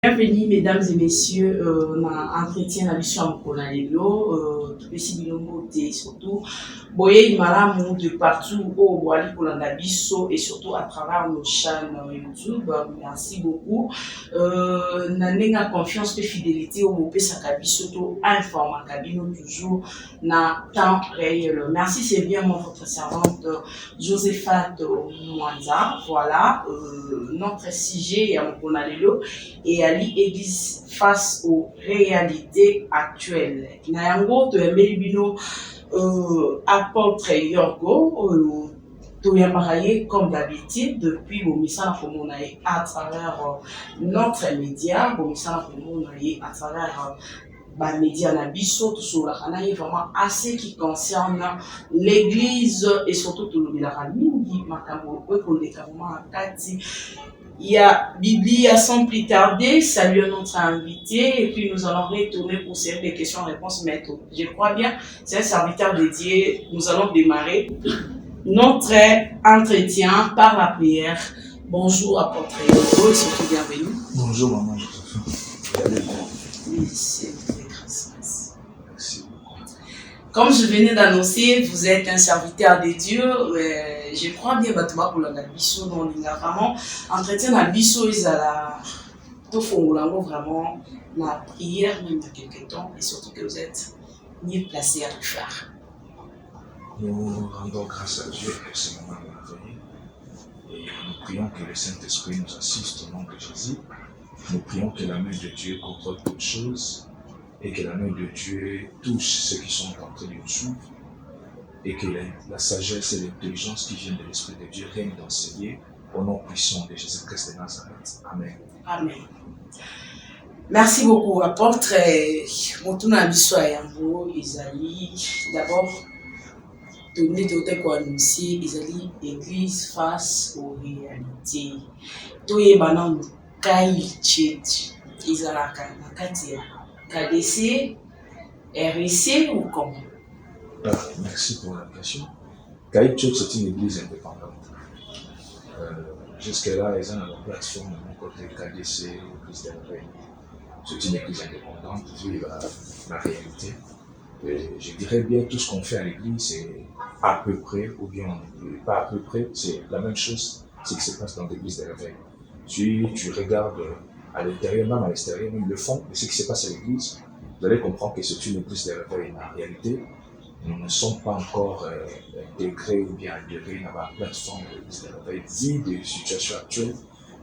Bienvenue mesdames et messieurs dans entretien la mission à Lelo, tout petit bilongo et surtout boye malamu de partout au Wali Kolanda Bisso et surtout à travers nos chaînes YouTube. Merci beaucoup. N'a confiance que fidélité au Mopé Sakabisso to informa Kabino toujours na temps réel. Merci, c'est bien moi votre servante Josephat Mwanza. Voilà notre sujet à Lelo et Ali Église face aux réalités actuelles. Nayango to Emelibino apôtre Yorgo to Yamaraye comme d'habitude depuis Bomissa Fomonaye à travers notre média, Bomissa Fomonaye à travers médias na biso tout sur la canal vraiment assez qui concerne l'église et surtout tout le mingi makambo ko le vraiment kati. Il y a Biblia sans plus tarder. Salut notre invité. Et puis nous allons retourner pour série des questions-réponses. Mais je crois bien, c'est un serviteur dédié. Nous allons démarrer notre entretien par la prière. Bonjour apôtre Yogo et surtout bienvenue. Bonjour maman. Merci. Comme je venais d'annoncer, vous êtes un serviteur de Dieu. Je crois bien que pour la biso dans vraiment entretien la biso ils la tout font vraiment la prière même il y a quelques temps et surtout que vous êtes mieux placé à le faire. Nous rendons grâce à Dieu pour ce moment merveilleux et nous prions que le Saint-Esprit nous assiste au nom de Jésus. Nous prions que la main de Dieu contrôle toutes choses et que la main de Dieu touche ceux qui sont en train de nous suivre et que la sagesse et l'intelligence qui viennent de l'Esprit de Dieu règnent dans ces lieux au nom puissant de Jésus-Christ de Nazareth. Amen. Amen. Merci beaucoup, apôtre. Motuna Biswa Yambo, Isaïe. D'abord, donner d'autres quoi annoncer, Isaïe, Église face aux réalités. Toye Banan, Kai Chit, Isaraka, Nakatia. KDC, REC ou comment? Merci pour la question. Kai Church, c'est une église indépendante. Jusque-là, ils ont la plateforme de mon côté KDC, l'église de la Veille. C'est une église indépendante, vu la réalité. Et je dirais bien tout ce qu'on fait à l'église, c'est à peu près, ou bien pas à peu près, c'est la même chose, c'est ce qui se passe dans l'église de la Veille. Si tu regardes à l'intérieur, même à l'extérieur, même le fond de ce qui se passe à l'église, vous allez comprendre que c'est une église de réveil. En réalité, nous ne sommes pas encore intégrés ou bien adhérés à la plateforme de l'église de réveil. Vu des situations actuelles,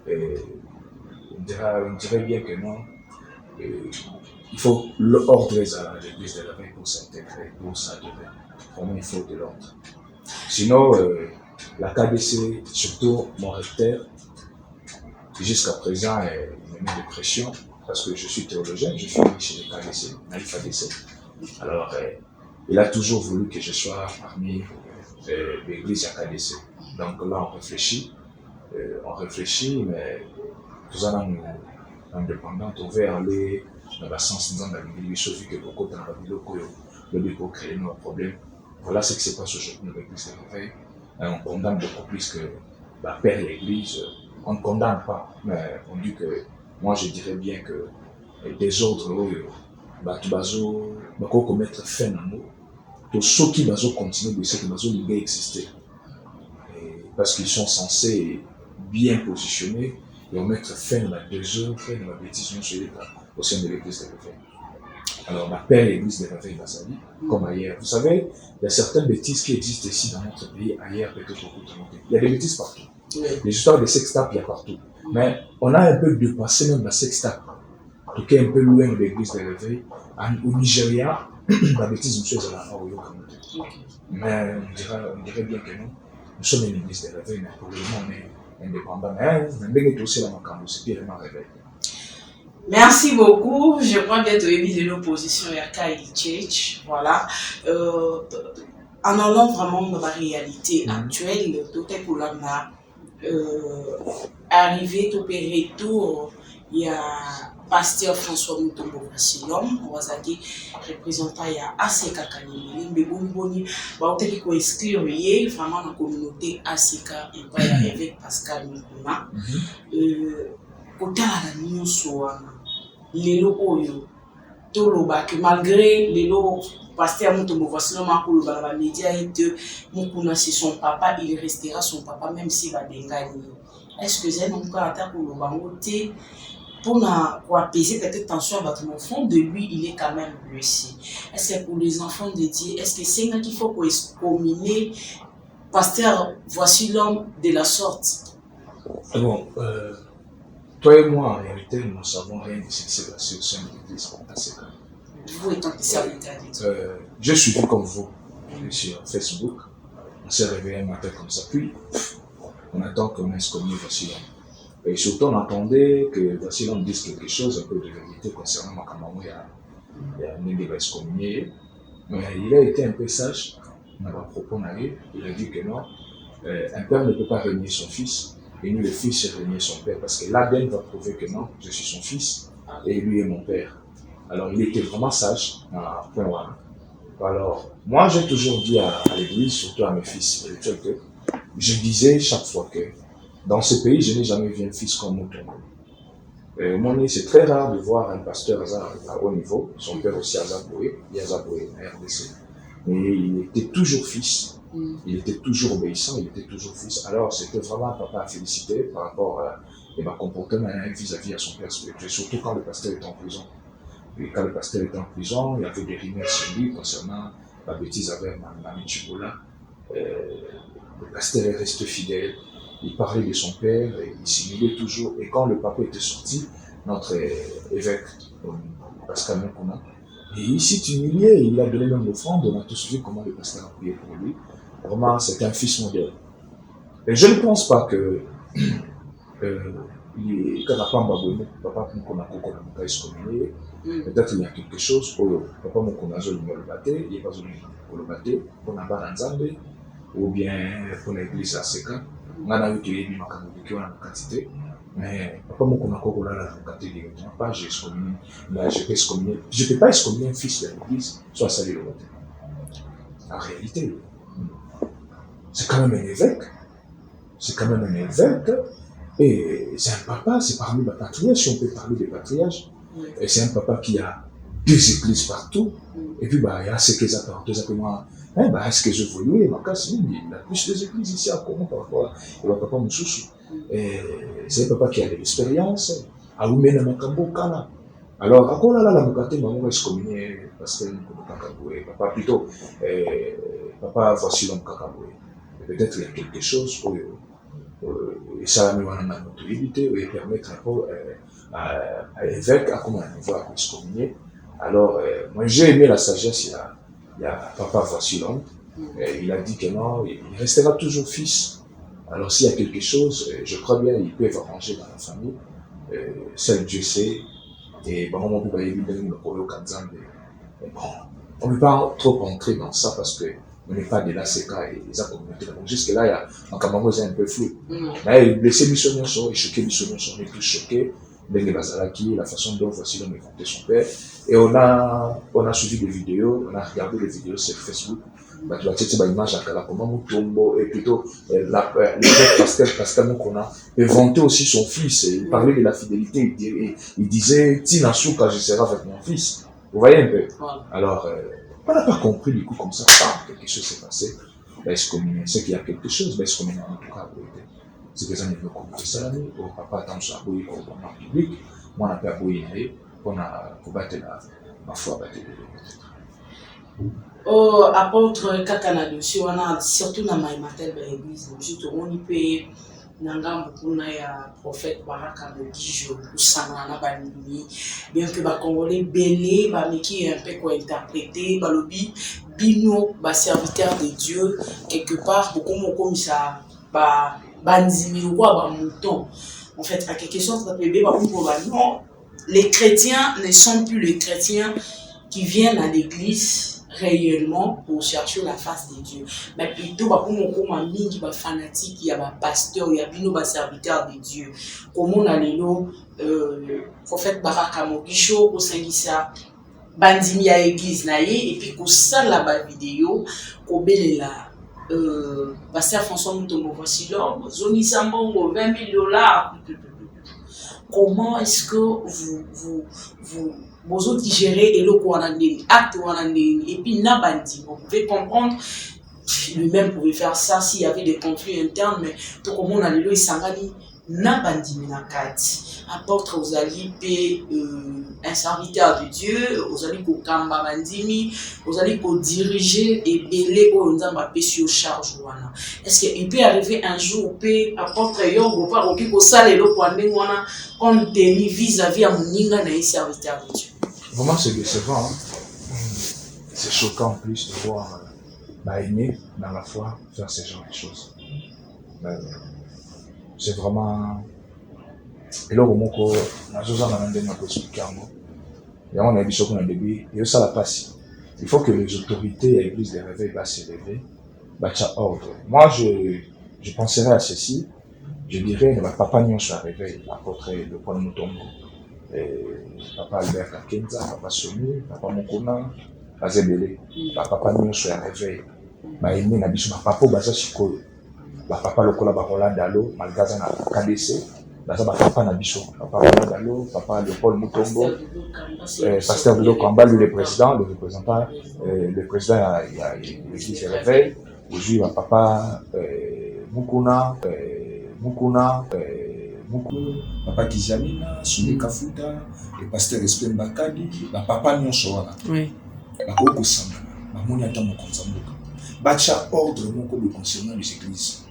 on dirait bien que non. Il faut l'ordre à l'église de réveil pour s'intégrer, pour s'adhérer. Vraiment, il faut de l'ordre. Sinon, la KDC, surtout mon recteur, jusqu'à présent, il me met de pression parce que je suis théologien, je suis chez les KDC, Naïf ADC. Alors, il a toujours voulu que je sois parmi l'église à KDC. Donc là, on réfléchit, mais tout ça, nous, indépendants, on veut aller dans le sens dans la l'église, sauf que beaucoup dans la vidéo, le dépôt crée nos problèmes. Voilà ce qui se passe aujourd'hui dans l'église de réveil. On condamne beaucoup plus que la père et l'église. On ne condamne pas, mais on dit que moi je dirais bien que des ordres, tu vas commettre fin à nous, tous ceux qui vont continuer de ce que vont exister. Parce qu'ils sont censés bien positionnés et on mettre fin à la désordre, fin à la bêtise au sein de l'église de réveil. Alors, ma père l'église de réveil va s'allier, comme ailleurs. Vous savez, il y a certaines bêtises qui existent ici dans notre pays, ailleurs peut-être beaucoup de monde. Il y a des bêtises partout. Les histoires de sextape, il y a partout. Mais on a un peu dépassé même la sextape. En tout cas, un peu loin de l'église de réveil. Au Nigeria, la bêtise, monsieur, c'est la fin au Yokamou. Mais on dirait bien que nous sommes une église de réveil, mais pour le moment, on est indépendant. Mais on est aussi la Makambo, c'est purement réveil. Merci beaucoup. Je crois bien que tu as mis de l'opposition à Kai Church. Voilà. En allant vraiment dans la réalité actuelle, tout est pour l'homme arrivé, tout opéré, tout. Il y a pasteur François Mutombo Vassilom, on va dire représentant il y a ACK Kanimili, mais bon, il faut inscrire vraiment la communauté ACK et pas avec Pascal Mukuma. kotala na nyonso wana lelo oyo toloba que malgré lelo pasteur Mutombo voici l'homme à koloba ba média et de mukuna c'est son papa, il restera son papa même si va bengani. Est-ce que j'ai encore attaque koloba ngote pour apaiser peut-être tension à votre enfant de lui il est quand même blessé. Est-ce que pour les enfants de Dieu est-ce que c'est là qu'il faut qu'on excommunier pasteur voici l'homme de la sorte? Bon, toi et moi en réalité nous ne savons rien de ce qui s'est passé au sein de l'église à Séka. Vous étant serviteur de Dieu. J'ai suivi comme vous sur Facebook. On s'est réveillé un matin comme ça, puis on attend qu'on excommunie Voici l'homme. Et surtout on attendait que Voici l'homme dise quelque chose, un peu de vérité concernant Makamamo. Il y a un négé excommunié. Mais il a été un peu sage dans le propos naïf. Il a dit que non, un père ne peut pas régner son fils, et nous le fils régner son père, parce que l'ADN va prouver que non, je suis son fils, et lui est mon père. Alors, il était vraiment sage à point one. Alors, moi, j'ai toujours dit à l'église, surtout à mes fils spirituels, que je disais chaque fois que dans ce pays, je n'ai jamais vu un fils comme Mutombo. C'est très rare de voir un pasteur à haut niveau, son père aussi à Zaboué, à RDC. Mais il était toujours fils, il était toujours obéissant, il était toujours fils. Alors, c'était vraiment un papa à féliciter par rapport à comportement vis-à-vis à son père spirituel, surtout quand le pasteur était en prison. Et quand le pasteur était en prison, il y avait des rumeurs sur lui concernant la bêtise avec Mami Chibola. Le pasteur est resté fidèle, il parlait de son père, il simulait toujours. Et quand le papa était sorti, notre évêque, Pascal Mokuna, et il s'est humilié, il a donné même l'offrande, on a tous vu comment le pasteur a prié pour lui. Vraiment, c'était un fils modèle. Et je ne pense pas que papa peut-être il y a quelque chose pour papa Mokonazo le batté, il n'est pas le batté, pour la Baranzambe, ou bien pour l'église à Séka. On a vu qu'il y a eu une quantité, mais papa Mokonako la quantité directement, pas j'ai excommunié, là je peux excommunier, je ne peux pas excommunier un fils de l'église, soit salir le batté. En réalité, c'est quand même un évêque, et c'est un papa, c'est parmi les patriarches, si on peut parler des patriarches. Et c'est un papa qui a 2 églises partout. Et puis, il y a ce qu'ils apportent. Est-ce que je voulais, il a plus d'églises ici à Congo par rapport à papa Moussoussou. C'est un papa qui a de l'expérience. À Oumena Makambo Kala. Alors, à quoi là, la Mokate, maman est communiée parce que papa plutôt, papa voici l'homme Kakaboué. Peut-être qu'il y a quelque chose pour et ça me va dans notre éviter et permettre à l'évêque à comment on va excommunier. Alors, moi j'ai aimé la sagesse, il y a papa voici l'homme, il a dit que non, il restera toujours fils. Alors s'il y a quelque chose, je crois bien ils peuvent arranger dans la famille, seul Dieu sait, et bon, on peut on ne peut pas trop entrer dans ça parce que on n'est pas de la CECA et les communautés. Donc jusque là, il y a un Cameroun, c'est un peu flou. Là, les blessés missionnaires sont, et choqués missionnaires sont, on est tous choqués. Les Bazalaki, la façon dont voici l'homme est son père. Et on a suivi des vidéos, on a regardé des vidéos sur Facebook. Tu vas checker une image à comment Mutombo et plutôt le Pascal qu'on a inventé aussi son fils. Il parlait de la fidélité. Il disait Tinasuka, je serai avec mon fils. Vous voyez un peu. Alors, on n'a pas compris du coup comme ça. Quelque chose s'est passé. C'est qu'il y a quelque chose. Est-ce qu'on est en tout cas c'est que ça ne veut pas ça. Au papa attend ça pour le public. Moi, on n'a pas bouillé. On a combattu ma foi. Apôtre Kakanado, si on a surtout dans ma matel de l'église, justement, on peut nanga mbukuna ya prophète Baraka Mogijo usana na bandimi bien que ba congolais belé ba meki un peu quoi interpréter ba lobi bino ba serviteur de Dieu quelque part beaucoup ça ba bandimi quoi ba mouton en fait à quelque chose ça peut ba non les chrétiens ne sont plus les chrétiens qui viennent à l'église réellement pour chercher la face de Dieu. Mais plutôt, comme on a mis qui fanatique, il y a un pasteur, il y a un serviteur de Dieu. Comme on a le prophète Baraka Mogisho, au Saint-Gissa, bandimi à l'église, et puis qu'on sale la vidéo, qu'on belle la pasteur François Mutombo, voici l'homme, Zoni Sambongo, $20,000. comment est-ce que vous autres digérez et le acte et puis nabandi, vous pouvez comprendre. Lui-même pouvait faire ça s'il y avait des conflits internes, mais tout comme on a le Sangani, nabandi minakati. Apôtre aux alliés, un serviteur de Dieu, aux alliés pour Kamba Bandimi, aux alliés pour diriger et belé au Nzamba sur charge. Est-ce qu'il peut arriver un jour où apôtre Yogo, ou pas, ou ça les lois compte tenu vis-à-vis à Moninga na serviteur de Dieu? Vraiment, c'est vrai. Hein? C'est choquant en plus de voir aimer dans la foi faire ce genre de choses. C'est vraiment. Et là, on a expliqué en mots. Et on a dit qu'on a début, et ça la passe. Il faut que les autorités à l'église des réveils va se lever, va ordre. Moi, je penserais à ceci. Je dirais, papa Nyon soit réveil, apôtre le Paul Mutombo, papa Albert Kakenza, papa Somi, papa Mokona, Azebele, papa Nyon soit réveil. Aimé na biso papa baza sikoyo papa lokola ba Roland Dalo malgaza na KDC baza papa na biso papa Roland Dalo papa Paul Mutombo pasteur Bilo Kamba lui le président le représentant le président il y a l'église se réveille aujourd'hui papa Mukuna papa Kizamina Soumi Kafuta le pasteur Espen Bakadi papa nyonso wana oui bakoko sangana bamoni ata mokonza mboka bacha ordre moko de concernant les églises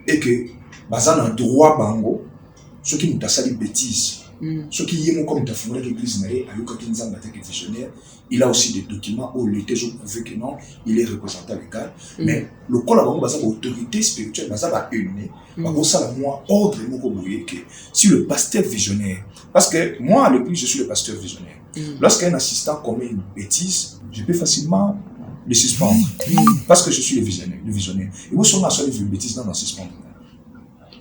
et que bazan un droit bango ceux qui nous tasali bêtises ceux qui yemo comme tafundé l'église naé ayoka kinzanga tek visionnaire il a aussi des documents où l'été je prouve que non il est représentant légal mais le col bango bazan autorité spirituelle bazan ba une ba ça la moi ordre moko boye que si le pasteur visionnaire parce que moi à l'église je suis le pasteur visionnaire lorsqu'un assistant commet une bêtise je peux facilement le suspendre. Parce que je suis le visionnaire. Et vous sont là sur les bêtises dans le suspendre.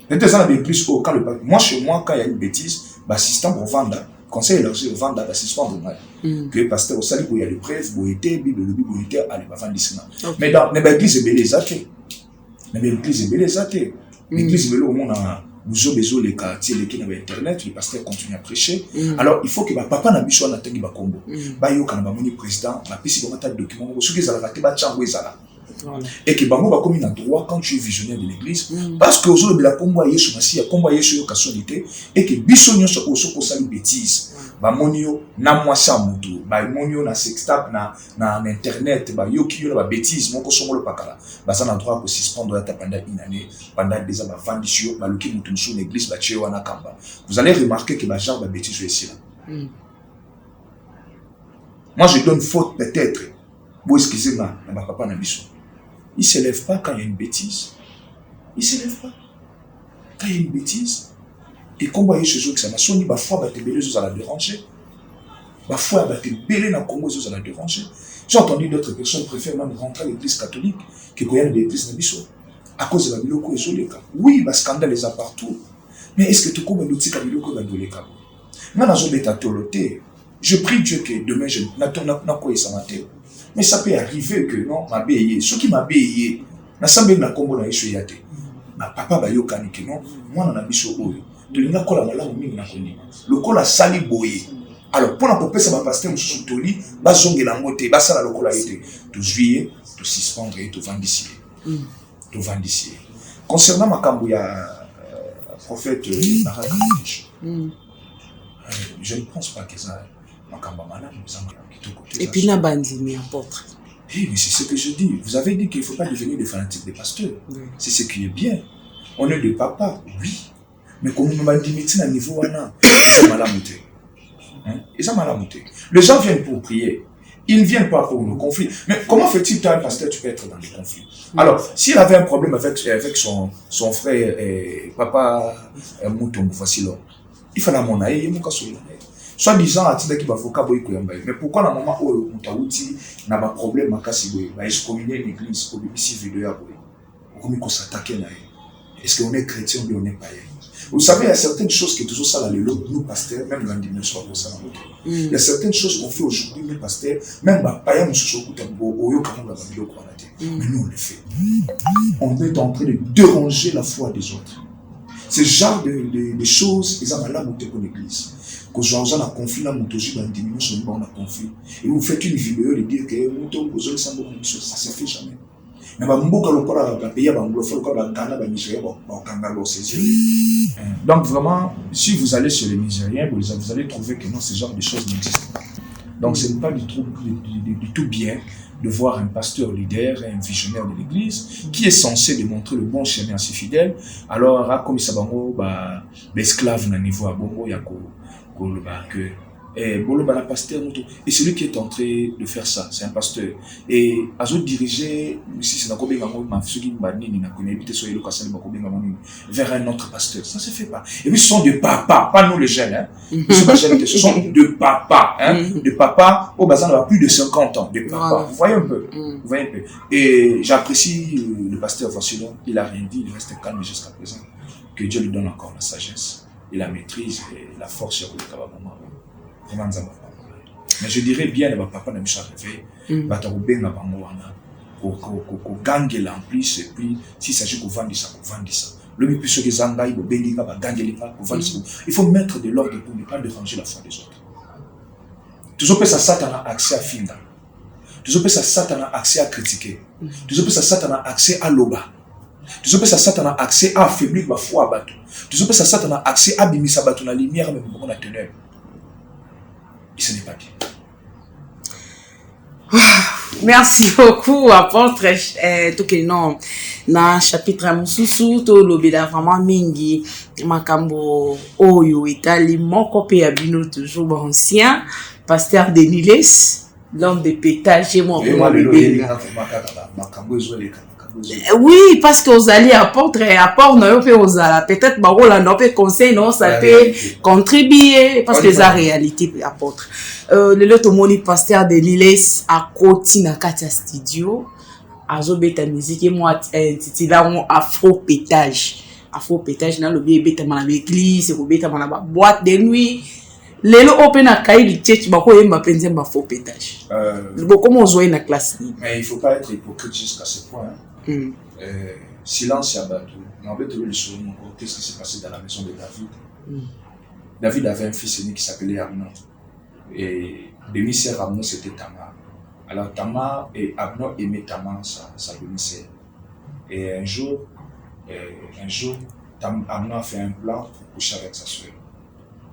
Peut-être ça n'a plus haut. Moi, chez moi, quand il y a une bêtise, l'assistant pour vendre, conseil élargi pour vendre, suspendre. Que le pasteur au salut, il y a les preuves, il y a les Bible, il y a les vendre. Mais dans l'église, il y a les athées. L'église, il y a les athées. L'église, il y a le monde. Vous avez besoin les quartiers, les qui n'avaient internet, les pasteurs continuent à prêcher. Alors, il faut que papa n'a pas na tengi ba kombo. Ba yo kana ba moni président, ba pisi ba mata document, so que ça va te ba chango ezala. Et que bango ba komi na droit quand tu es visionnaire de l'église parce que ozo la kombo a Yesu Masiya, kombo a Yesu yo kasonité et que biso nyonso oso ko sali bêtise. Ba monio na mwasa mutu, ba monio na sextap na internet, ba yo ki yo ba bêtise moko songolo pakala. Ba ça na droit ko suspendre ta pendant une année, pendant des ans ba vandisio, ba luki mutu sur l'église ba tché wana kamba. Vous allez remarquer que ba genre ba bêtise ici là. Moi je donne faute peut-être. Vous excusez-moi, na ba papa na biso. Il ne se lève pas quand il y a une bêtise. Il ne se lève pas. Quand il y a une bêtise, et comme vous voyez chez eux que ça m'a sonné, parfois, bah, les gens la déranger. Parfois, bah, les gens Congo, ils la déranger. J'ai entendu d'autres personnes préfèrent même rentrer à l'église catholique que quand il y a l'église Nabiso. À cause de la biloko isolée. Oui, bah, scandale les a partout. Mais est-ce que tu connais l'outil à biloko dans les cas? Moi, dans une état je prie Dieu que demain, je n'ai quoi ça matin. Mais ça peut arriver que non, ma béye, ceux qui m'a béye, na sambe na kombo na yesu yate. Na papa ba yokani que non, moi na biso oyo. De linga kola malamu mingi na koni. Le kola sali boye. Alors pour la popesa ba pasteur mususu toli, ba zongela ngote, ba sala lokola yete. To juillet, to suspendre et to vandicier. To vandicier. Concernant makambo ya prophète Barak, je ne pense pas que ça makambo malade nous en et puis n'a bandi mais apôtre. Eh, mais c'est ce que je dis. Vous avez dit qu'il ne faut pas devenir des fanatiques des pasteurs. C'est ce qui est bien. On est des papas, oui. Mais comme nous m'avons dit, à niveau c'est malamouté. Ils ont malamouté. Les gens viennent pour prier. Ils ne viennent pas pour le conflit. Mais comment fait-il que un pasteur, tu peux être dans les conflits? Alors, s'il avait un problème avec son frère, papa Mouton Fassilo, il fallait mon aïe, il m'a soit disant à titre qui va foka boy koyamba mais pourquoi na moment où mutauti na ba problème makasi boy ba excommunier l'église pour bibisi vidéo ya boy comme qu'on s'attaquer là est-ce qu'on est chrétien ou on est païen? Vous savez il y a certaines choses qui toujours ça là le nous pasteurs même dans dimension pour ça il y a certaines choses qu'on fait aujourd'hui nous pasteurs même ba païen mususu kutambo oyo kama ba biloko wana te mais nous on le fait on est en train de déranger la foi des autres Ce genre de choses, ils ont malade pour l'église. Quand on a un conflit, là, on a un conflit. Et vous faites une vidéo de dire que ça se fait jamais. Mais donc vraiment, si vous allez sur les Nigériens, vous allez trouver que non, ce genre de choses n'existent pas. Donc ce n'est pas du tout bien de voir un pasteur leader, un visionnaire de l'église, qui est censé démontrer le bon chemin à ses fidèles. Alors, comme ça, l'esclave n'a niveau à Bongo, il y a que Boloba pasteur, et celui qui est en train de faire ça, c'est un pasteur. Et à se diriger, si c'est vers un autre pasteur, ça ne se fait pas. Et puis ce sont des papas, pas nous les jeunes, hein. Ce sont des papas, hein, des papas au bazar n'a plus de 50 ans, des papas. Vous voyez un peu, vous voyez un peu. Et j'apprécie le pasteur Vassilon, il a rien dit, il reste calme jusqu'à présent. Que Dieu lui donne encore la sagesse et la maîtrise et la force sur le Kababama. Mais je dirais bien que papa n'a pas arrivé, gangela en plus, et puis s'il s'agit de vendre ça, le but plus que Zanga, il faut mettre de l'ordre pour ne pas déranger la foi des autres. Tout ça peut ça Satan a accès à Finda. Tout ça peut ça Satan a accès à critiquer. Tout ça peut ça Satan a accès à loba. Tout ça peut ça Satan a accès à affaiblir ma foi à bateau. Tout ça peut ça Satan a accès à bimisa bateau na lumière même pour la teneur. Et ce n'est pas bien. Merci beaucoup, apôtre. Tout que non, na chapitre Mususu, to lobeda vraiment mingi, makambo oyo itali moko pe abino toujours ancien, pasteur Deniles, l'homme de pétage, moi oui, parce que vous allez apporter apport non peut aux ala peut-être barola non peut conseil non ça peut contribuer parce que la réalité apporte le lot moni pasteur de Liles à côté na katia studio azo beta musique et moi intitulé afro pétage dans le bébé dans l'église ou beta dans la boîte de nuit lelo open a kai church bako yemba penze ba faux pétage comment on joue na classe mais il faut pas être hypocrite jusqu'à ce point. Silence à Batou. Qu'est-ce qui s'est passé dans la maison de David? David avait un fils aîné qui s'appelait Amnon. Et demi-sœur Amnon, c'était Tamar. Alors Tamar et Amnon aimaient Tamar, sa demi-sœur. Et un jour, Amnon a fait un plan pour coucher avec sa soeur.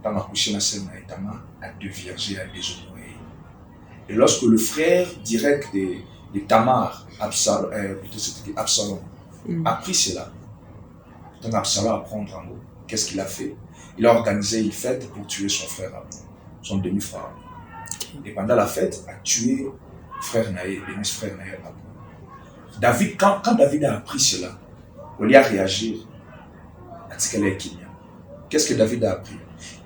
Quand on a couché la sœur avec Tamar, à deux vierges, à des oreilles. Et lorsque le frère direct de Tamar, Absalom, a pris cela. Donc Absalom a prendre en mot. Qu'est-ce qu'il a fait? Il a organisé une fête pour tuer son frère Amnon, son demi-frère. Et pendant la fête, a tué frère Naé, demi-frère Naé Amnon. David, quand David a appris cela, au lieu de réagir, à ce qu'elle est Kenya. Qu'est-ce que David a appris?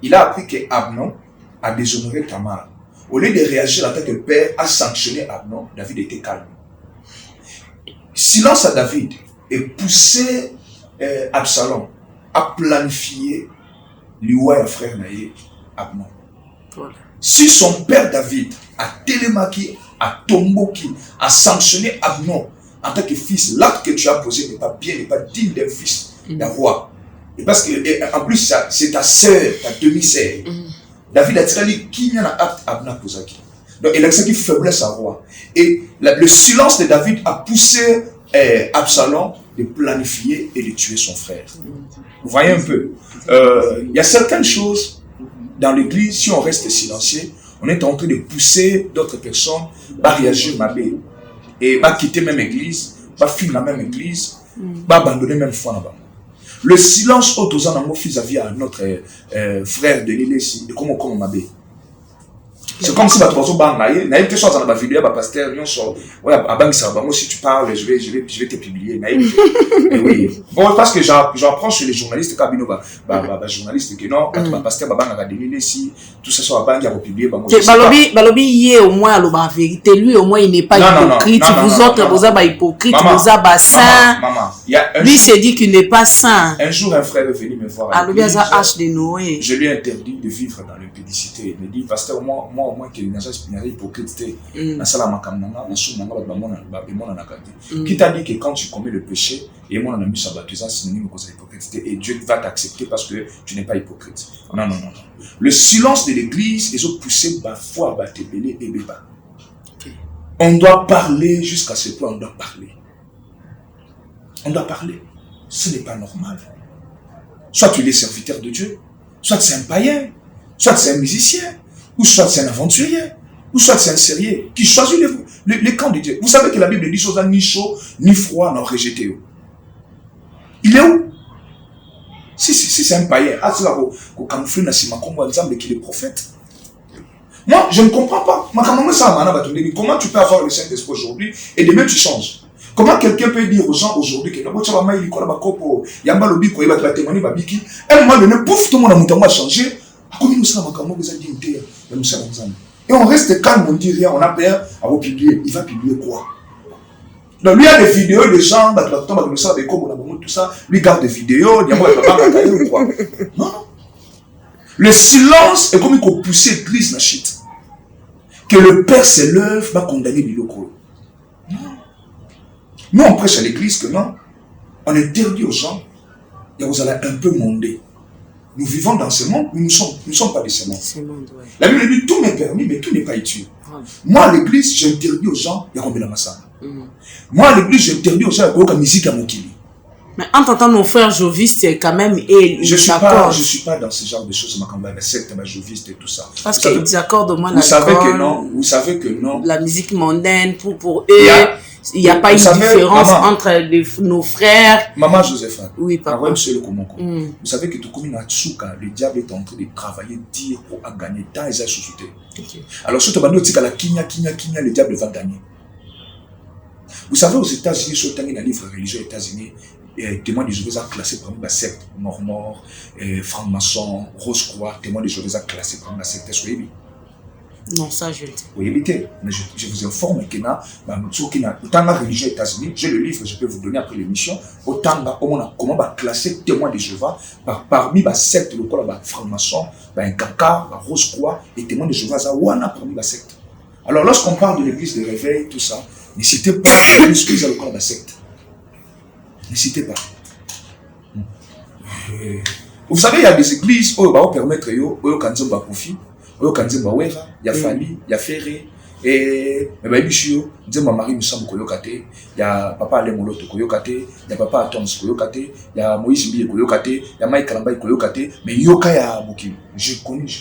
Il a appris que Amnon a déshonoré Tamar. Au lieu de réagir en tant que père, a sanctionné Amnon, David était calme. Silence à David et poussé Absalom à planifier l'Iwa et frère Naïe Amnon. Si son père David a télémaqué, a tomboqué, a sanctionné Amnon en tant que fils, l'acte que tu as posé n'est pas bien, n'est pas digne d'un fils, d'un roi. Et parce que, en plus, c'est ta sœur, ta demi-sœur. David a dit qui n'y a acte Abna Kozaki. Donc il a dit faiblesse à roi. Et le silence de David a poussé Absalom de planifier et de tuer son frère. Vous voyez un peu. Il y a certaines choses dans l'église, si on reste silencieux, on est en train de pousser d'autres personnes à réagir mal et à quitter même l'église, à fuir la même église, à abandonner même foi là-bas. Le silence autour vis-à-vis à notre frère de l'île ici, de comment on m'a dit. C'est comme si la vidéo pasteur si tu parles je vais te publier. Oui. Bon, parce que j'apprends chez les journalistes journalistes que non quand pasteur tout ça soit à publier balobi yé au moins la vérité lui au moins il n'est pas hypocrite vous autres vous êtes hypocrite vous êtes saint lui s'est dit qu'il n'est pas saint. Un jour un frère est venu me voir je lui ai interdit de vivre dans l'impudicité. Il me dit pasteur moi moi au moins que les gens sont hypocrites. Dans ça, ma camarade, qui t'a dit que quand tu commets le péché, et moi on a mis ça c'est synonyme de hypocrite. Et Dieu va t'accepter parce que tu n'es pas hypocrite. Non. Le silence de l'église, ils ont poussé parfois à battre belé et béba. On doit parler jusqu'à ce point, on doit parler. On doit parler. Ce n'est pas normal. Soit tu es serviteur de Dieu, soit c'est un païen, soit c'est un musicien, ou soit c'est un aventurier, ou soit c'est un sérieux qui choisit les camps de Dieu. Vous savez que la Bible dit choses ni chaud, ni froid, non rejeté. Il est où? Si c'est un païen, qu'il est prophète. Moi, je ne comprends pas. Comment tu peux avoir le Saint-Esprit aujourd'hui et demain tu changes? Comment quelqu'un peut dire aux gens aujourd'hui que un moment donné, pouf, tout le monde a changé. Et on reste calme, on dit rien, on a peur, on va publier. Il va publier quoi? Donc lui il y a des vidéos de gens, tout ça, lui garde des vidéos, non. Le silence est comme il faut pousser l'église na shit. Que le Père s'élève, va condamner les locaux. Non. Nous on prêche à l'église que non, on interdit aux gens, et vous allez un peu monter. Nous vivons dans ce monde, nous ne sommes pas de ce monde. Ouais. La Bible dit tout m'est permis, mais tout n'est pas utile. Moi à l'église, j'interdis aux gens, il y a combien de massacres. Moi à l'église, j'interdis aux gens, il y a la musique à mon kili. Mais en t'entendant nos frères jovistes, quand même, je suis pas dans ce genre de choses, ma secte, ma joviste et tout ça. Parce qu'ils accordent au moins vous savez que non. La musique mondaine, pour eux, il n'y a pas une différence entre nos frères. Maman Joseph, oui, papa. Vous savez que tout comme le diable est en train de travailler, dire pour gagner temps et ça suscité. Alors, si tu as dit que la kinya, le diable va gagner. Vous savez, aux États-Unis, sur le livre religieux aux États-Unis, témoins de Jéhovah classés parmi la secte mormon, franc-maçon, rose-croix, témoins de Jéhovah classés parmi la secte. Est-ce que vous non, ça je le dis. Oui, évitez. Mais je vous informe qu'il y a autant de religieux aux États-Unis, j'ai le livre, je peux vous donner après l'émission, autant de comment classer témoins de Jéhovah parmi la secte, le franc-maçon, un caca, la rose-croix, et témoins de Jéhovah, parmi la secte. Alors lorsqu'on parle de l'église de réveil, tout ça, ne citez pas l'église qui est le corps de la secte. Ne citez pas. Vous savez, il y a des églises où on permet de faire profit, où il y a Fali, il y a Ferré, et il y a Marie Moussam Koyokate, il y a Papa Alain Moloto Koyokate, il y a Papa Atons Koyokate, il y a Moïse Bié Koyokate, il y a Mike Kalambay Koyokate, mais Yoka ya Mokim. Je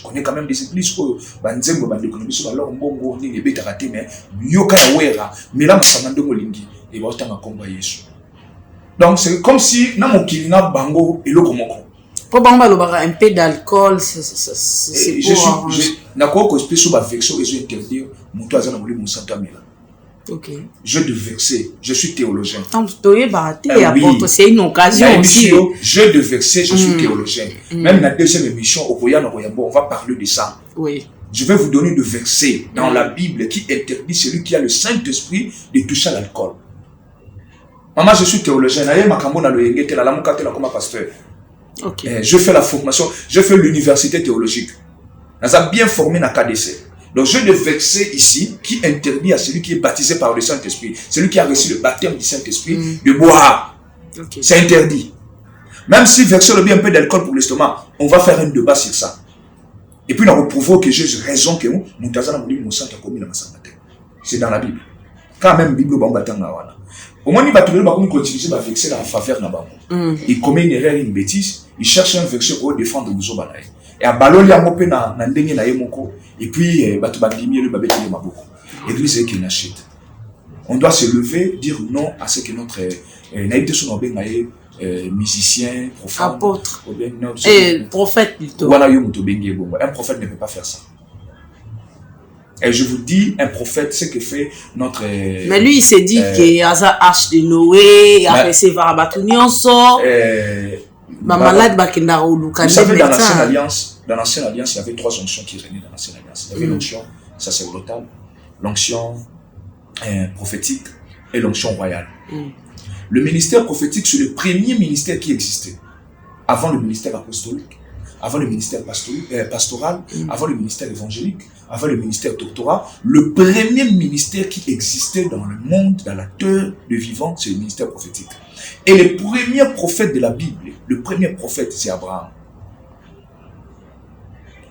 connais quand même des églises où Banzembo Bandekonobiso, alors Mbongo, Ning et Betarate, mais Yoka ya Wera, mais là, Massamando Molingi, et Bautan a combat Yesu. Donc c'est comme si na mokilina bango eloko moko. Pour bamba lo bara un peu d'alcool, c'est pour na ko ko spécial ba vexo et je interdire muto azana moli musanta mela. OK. Jeu de verset, je suis théologien. Tant toye baraté apporte c'est une occasion aussi. Jeu de verset, je suis théologien. Même la deuxième émission au Koya on va parler de ça. Oui. Je vais vous donner des versets dans la Bible qui interdit celui qui a le Saint-Esprit de toucher à l'alcool. Maman, je suis théologien. Comme pasteur. Okay. Je fais la formation, je fais l'université théologique. On a bien formé dans KDC. Donc, j'ai des versets ici qui interdit à celui qui est baptisé par le Saint-Esprit, celui qui a reçu le baptême du Saint-Esprit, de boire. Okay. C'est interdit. Même si verset le bien un peu d'alcool pour l'estomac, on va faire un débat sur ça. Et puis, on va prouver que j'ai raison que c'est dans la Bible. Quand même, la Bible au moins, il va trouver utiliser la verset en faveur de il commet une erreur, une bêtise, il cherche un verset pour défendre le besoin. Et à Baloli, et puis, l'église est qui n'achète. On doit se lever, dire non à ce que notre musicien, profane, apôtre, prophète plutôt. Un prophète ne peut pas faire ça. Et je vous dis, un prophète, ce que fait notre... Mais lui, il s'est dit que Asa H de Noé, il a fait Varabatunion sort. Ma malade, vous savez, dans l'Ancienne Alliance, il y avait 3 onctions qui régnaient dans l'Ancienne Alliance. Il y avait l'onction sacerdotale, l'onction prophétique et l'onction royale. Le ministère prophétique, c'est le premier ministère qui existait. Avant le ministère apostolique, avant le ministère pastoral, avant le ministère évangélique, avant le ministère doctorat. Le premier ministère qui existait dans le monde, dans la terre de vivant, c'est le ministère prophétique. Et le premier prophète de la Bible, le premier prophète, c'est Abraham.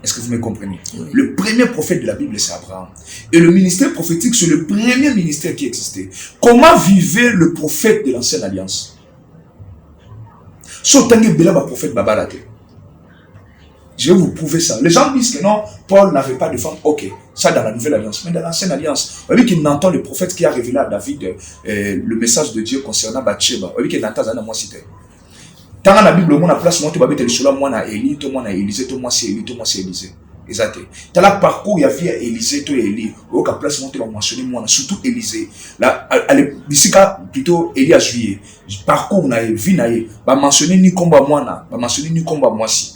Est-ce que vous me comprenez? Oui. Le premier prophète de la Bible, c'est Abraham. Et le ministère prophétique, c'est le premier ministère qui existait. Comment vivait le prophète de l'Ancienne Alliance? Prophète Babalate. Je vais vous prouver ça. Les gens disent que non, Paul n'avait pas de femme. Ok, ça dans la Nouvelle Alliance. Mais dans l'Ancienne Alliance, vous voyez qu'il entend le prophète qui a révélé à David le message de Dieu concernant Bathsheba. Vous voyez qu'il entend ça dans moi cité. Tant la Bible, on a place, moi, tu vas mettre le sola, moi, na Élie, toi, moi, na Élisée, toi, moi, c'est Élie, toi, moi, c'est Élisée. Exact. Dans la parcours, il y avait Élisée, toi, Élie. Au cas place, moi, tu vas mentionner, moi, surtout Élisée. Là, ici, plutôt, Élie a juillet. Parcours, on a vu, va mentionner ni combat, moi, na, va mentionner ni combat, moi, si.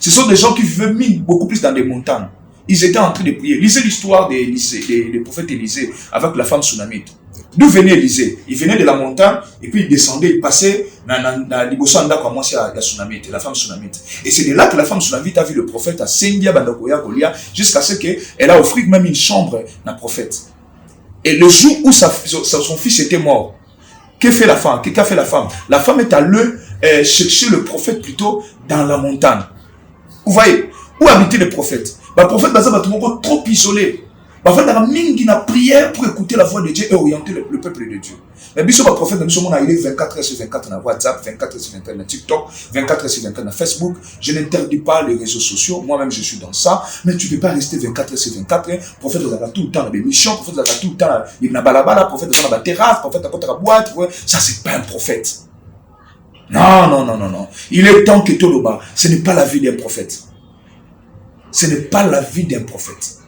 Ce sont des gens qui vivaient beaucoup plus dans des montagnes. Ils étaient en train de prier. Lisez l'histoire des prophètes Élisée avec la femme Sunamite. D'où venait Élisée? Il venait de la montagne et puis il descendait, il passait dans l'Ibosanda comme moi, c'est la Sunamite, la femme Sunamite. Et c'est de là que la femme Sunamite a vu le prophète à Sengia Bandakoya Golia jusqu'à ce qu'elle a offert même une chambre à un prophète. Et le jour où son fils était mort, qu'a fait la femme? La femme est allée chercher le prophète plutôt dans la montagne. Vous voyez, où habitait le prophète? Le prophète Bazaba trop isolé. Il y a une prière pour écouter la voix de Dieu et orienter le peuple de Dieu. Mais le prophète, il est 24 heures sur 24 dans WhatsApp, 24 heures sur 24 dans TikTok, 24 heures sur 24 dans Facebook. Je n'interdis pas les réseaux sociaux. Moi-même, je suis dans ça. Mais tu ne peux pas rester 24 heures sur 24. Le prophète, il a tout le temps dans les missions. Le prophète, il a tout le temps dans la balabala. Le prophète, il a la terrasse. Le prophète, il a la boîte. Ça, c'est pas un prophète. Non. Il est temps que Toloba, ce n'est pas la vie d'un prophète. Ce n'est pas la vie d'un prophète.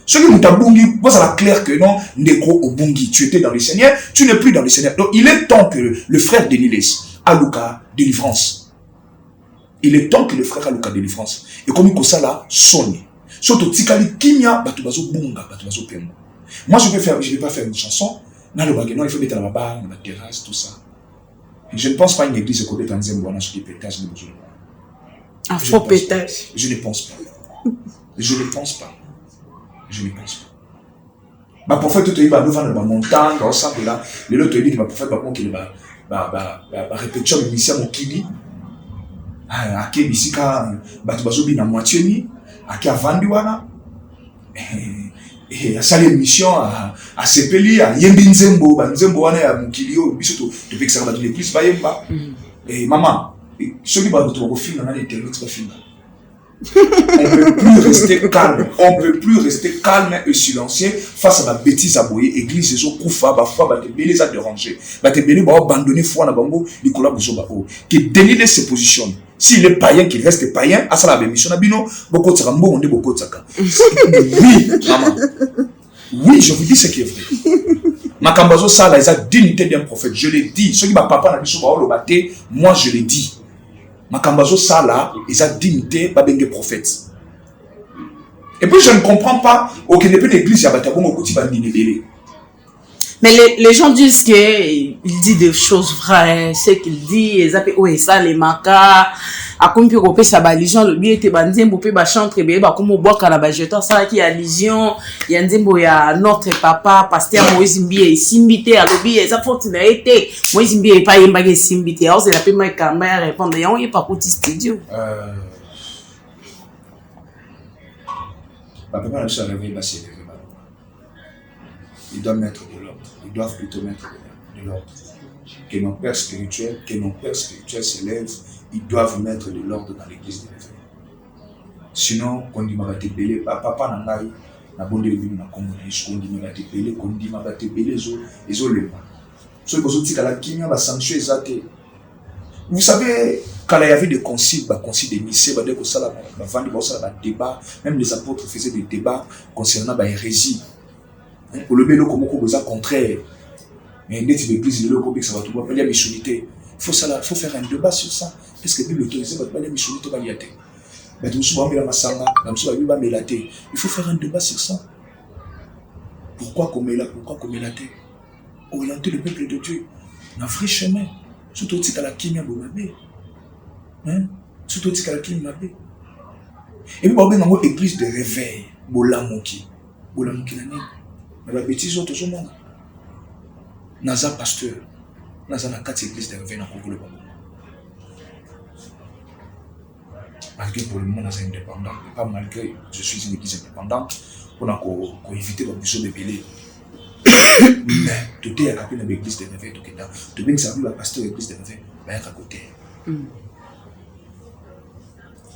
Ceux qui m'ont bungi, vous savez clair que non, Ndeko Obungi, tu étais dans le Seigneur, tu n'es plus dans le Seigneur. Donc il est temps que le frère Deniles, Aluka, délivrance. Il est temps que le frère Aluka, délivrance. Et comme il y a ça là, sonne. Surtout, Tikali Kimia, Batubazo Bunga, Batubazo Pembo. Moi, je ne vais pas faire une chanson. Dans le baguette, non, il faut mettre la barre, la terrasse, tout ça. Et je ne pense pas à une église qui est en Zembouana sur des pétages. Un faux pétage. Je ne pense pas. Je ne pense pas. Ma prophète te dit bah nous dans la montagne dans ça là les autres te dit que ma prophète bah qu'il va répétition mission mon kili ah à quel ici quand bah tu vas subir na moitié ni à qui a vendu wana et à ça l'émission à sepeli à yendi nzembo wana ya mukili yo biso to pe que ça va de l'église ba yemba et maman ceux qui va te film dans l'internet pas film. On peut plus rester calme et silencieux face à la bêtise aboyée. Église, ils ont koufa, bafoua, les a dérangé. Ils ont abandonné foi na bango, les collabs qui Deniles se positionne. S'il est païen, qu'il reste païen, à ça la mission nabino, beaucoup de rambo, on est beaucoup de saka. Oui, maman. Oui, je vous dis ce qui est vrai. Makambazo ça, la dignité d'un prophète. Je l'ai dit. Ceux qui m'a papa n'a pas moi je l'ai dit. Makambazo ça là, ils ont dignité, pas bien des prophètes. Et puis je ne comprends pas, au Québec l'église, il y a des gens qui ont mais les gens disent qu'il dit des choses vraies, ce qu'il dit, ils appellent oh et ça les maca, à comme puis repérer sa balision, le bien était bandé, vous pouvez chanter, bah comme au bois canaba jetant ça qui a lision, il y a un dimbo il y a notre papa pasteur Moïse Mbié simbité à l'obi, ça faut qu'il ait été Moïse Mbié pas yembagé simbité, alors c'est la paix moi caméra répondre, il y a un pas petit studio. Papa n'a pas réveillé, bah c'est il doit mettre de l'ordre. Ils doivent plutôt mettre de l'ordre. Que nos pères spirituels s'élèvent, ils doivent mettre de l'ordre dans l'église de l'éveil. Sinon, quand on va te belé, papa n'a pas na bonde de na communiste, quand on va te belé, quand on va te belé, les autres. Ceux qui ont dit que la kimia va sanctuer ça. Vous savez, quand il y avait des conciles, des Nicée, même les apôtres faisaient des débats concernant l'hérésie. Pour le bélo comme au contraire, mais l'église le comique ça va tout pas la missionité. Faut faire un débat sur ça. Est-ce que Bible autorise pas la missionité baliate? Mais tout souvent la masanga, comme ça va melate. Il faut faire un débat sur ça. Pourquoi comme melate? Orienter le peuple de Dieu dans un vrai chemin. Surtout si tu as la kimia bomabé. Hein? surtout tika la clim mabe. Et puis ba benga ngo église de réveil, bolamuki na nini. Na ba bêtise auto zo monga. Naza pasteur, naza na kati église de réveil na Congo le Bambo. Malgré pour le moment naza indépendant, pas malgré je suis une église indépendante, on a éviter la bouche de belé. Mais tout est à côté de l'église de réveil, tout est là. Tout bien que ça arrive à pasteur de l'église de réveil, mais à côté.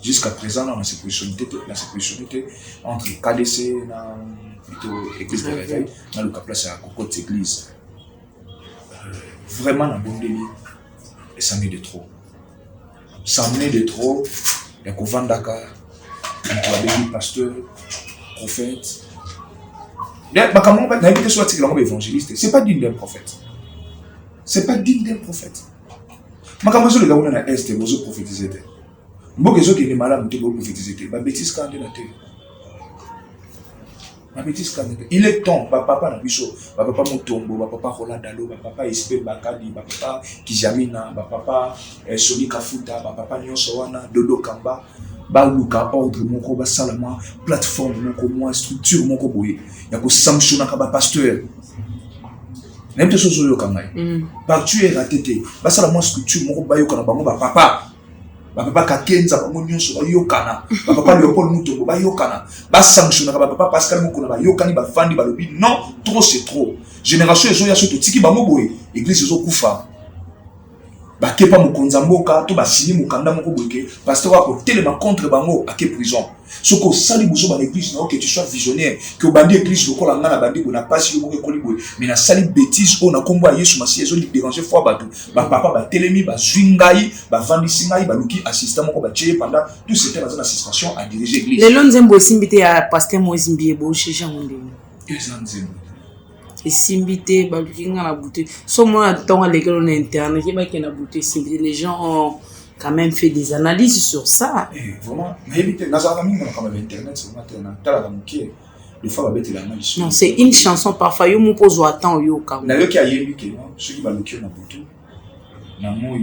Jusqu'à présent, on a cette positionné entre KDC et l'église de réveil, dans le cas place à côté de l'église. Vraiment, dans le bon délire, et ça met de trop. Ça met de trop, il y a qu'au Vandaka, il y a pasteur, prophète. C'est pas digne d'un prophète. C'est pas digne d'un prophète. Makamazo le gars na est bozo prophétiser. Mboke zo ki ni malade te prophétiser. Ba bêtise quand na te. Ba bêtise quand il est temps papa na biso, papa Mutombo, papa Rolandalo, papa Ispe Bakadi, papa Kijamina, papa Soli Kafuta, papa Nyonso wana Dodo Kamba. Baluka ordre moko ba salama plateforme moko moi structure moko boye ya ko sanctionner ka ba pasteur n'importe chose yo kangai par tu es raté ba salama structure moko ba yo kana bango ba papa ka kenza bango nyonso ba yo kana ba papa Léopold Mutombo ba yo kana ba sanctionner ka ba papa Pascal moko na ba yo kani ba fandi ba lobi non trop c'est trop génération ezo ya soto tiki bango boye église ezo kufa ba kepa mokonza mboka to ba sini mokanda moko boke pasteur wa telema contre bango à quelle prison soko sali buso ba l'église non que tu sois visionnaire que bandi église lokola ngana bandi bona pasi yo moko ekoli boye mais na sali bêtise on a combo à Yesu Masi ezo li déranger fois bato ba papa ba telemi ba zwingai ba vandisi ngai ba luki assistant moko ba tcheye pendant tout c'était dans une assistance à diriger l'église les lonzembo simbité à pasteur Moïse Mbiye bo chez Mondé ezanzembo et simbité baluki ngana bouté so moi temps à l'école on interne qui ba kena bouté simbité les gens ont quand même fait des analyses sur ça vraiment mais éviter nazara mingi quand même internet c'est maintenant tala kamuki des fois ba bête la analyse non c'est une chanson parfois yo mo pose attend yo kam na yo ki ayebi ke non ceux qui baluki na bouté na moi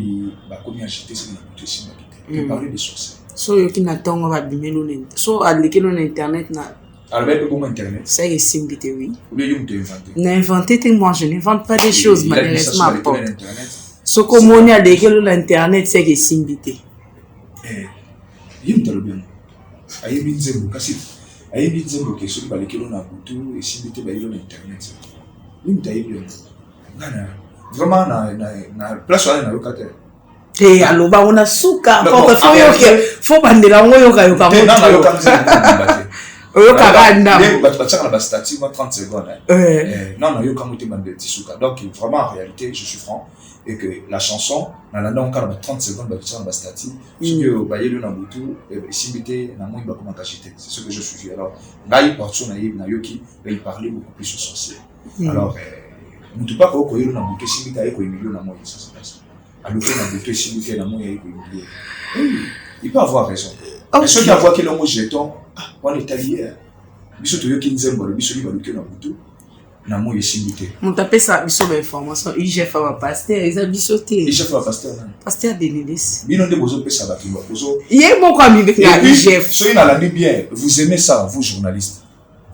ba komi acheter c'est na bouté simba kité parler des sources so yo ki na tongo ba bimelo ne so à l'école on internet na alors, comment internet? Ça y est, simbité, oui. Ou bien, vous inventé. N'inventer, moi, je n'invente pas des choses, malheureusement. Ce qu'on a à l'école l'internet, c'est que simbité. Il y a un bien. Il y a un zéro, kasi. Il y a un zéro qui est sur l'école on a boutou et simbité, il y a l'internet. Il y a un bien. Vraiment, na place où on a locataire. Eh, alors, on a souka. Faut pas dire on yoka yoka. Oyo kaganda bataka na ba statut moi 30 secondes non yo kamuté mande tisuka donc vraiment en réalité je suis franc et que la chanson na la donc 30 secondes bataka na ba statut sur ba yelo na butu simbité na moi ba comment cacheter c'est ce que je suis alors ngai portion na yoki il parlait beaucoup plus sorcier alors mutu pas ko yelo na butu simbité ayeko emilio na moi ça se passe alors que na butu simbité na moi ayeko emilio il peut avoir raison mais ceux qui voient que l'homme jeton on est allié biso to yoki nzembo le biso li baluki na butu na mo yesimité on tape ça biso ba information IGF va pasteur ils a biso té IGF va pasteur pasteur Denilis bino nde bozo pesa ba kiwa bozo yé moko ami avec la IGF soyez dans la bien vous aimez ça vous journalistes